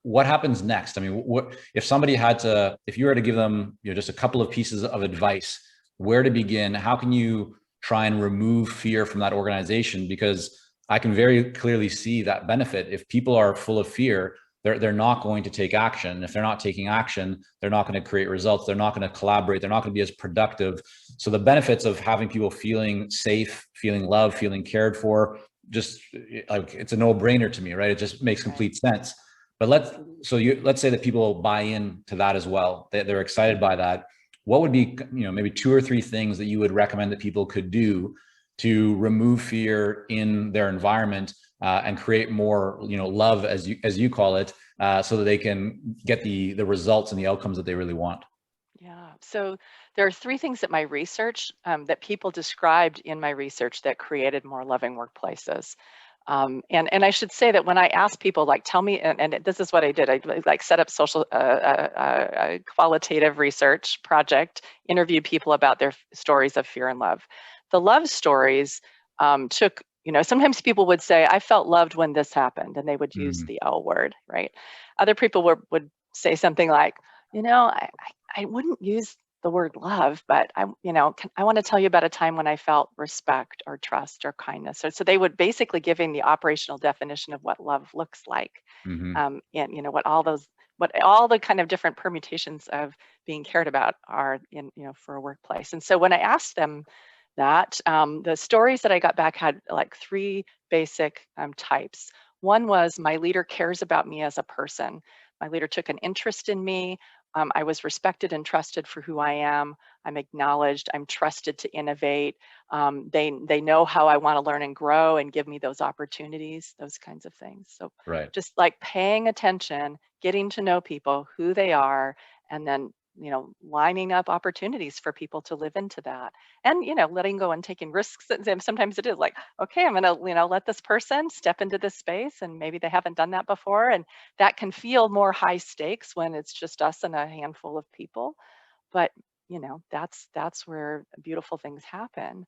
What happens next? I mean, what if somebody had to, if you were to give them, just a couple of pieces of advice, where to begin? How can you try and remove fear from that organization? Because I can very clearly see that benefit. If people are full of fear, they're not going to take action. If they're not taking action, they're not going to create results. They're not going to collaborate. They're not going to be as productive. So the benefits of having people feeling safe, feeling loved, feeling cared for, just like it's a no-brainer to me, right? It just makes Right. complete sense. But let's say that people buy in to that as well. They're excited by that. What would be, maybe two or three things that you would recommend that people could do to remove fear in their environment, and create more, love, as you call it, so that they can get the results and the outcomes that they really want? Yeah. So there are three things that my research, that people described in my research that created more loving workplaces. And I should say that when I asked people, like, tell me, and this is what I did, I like set up social qualitative research project, interviewed people about their stories of fear and love. The love stories took, sometimes people would say, I felt loved when this happened, and they would use Mm, the L word, right? Other people would say something like, I wouldn't use the word love, but I want to tell you about a time when I felt respect or trust or kindness. So they would basically giving the operational definition of what love looks like, hmm and what all the kind of different permutations of being cared about are in, for a workplace. And so when I asked them that, the stories that I got back had like three basic types. One was, my leader cares about me as a person. My leader took an interest in me. I was respected and trusted for who I am. I'm acknowledged. I'm trusted to innovate. They know how I want to learn and grow and give me those opportunities, those kinds of things. So right. just like paying attention, getting to know people, who they are, and then lining up opportunities for people to live into that, and letting go and taking risks. And sometimes it is like, okay, I'm going to let this person step into this space, and maybe they haven't done that before, and that can feel more high stakes when it's just us and a handful of people. But that's where beautiful things happen.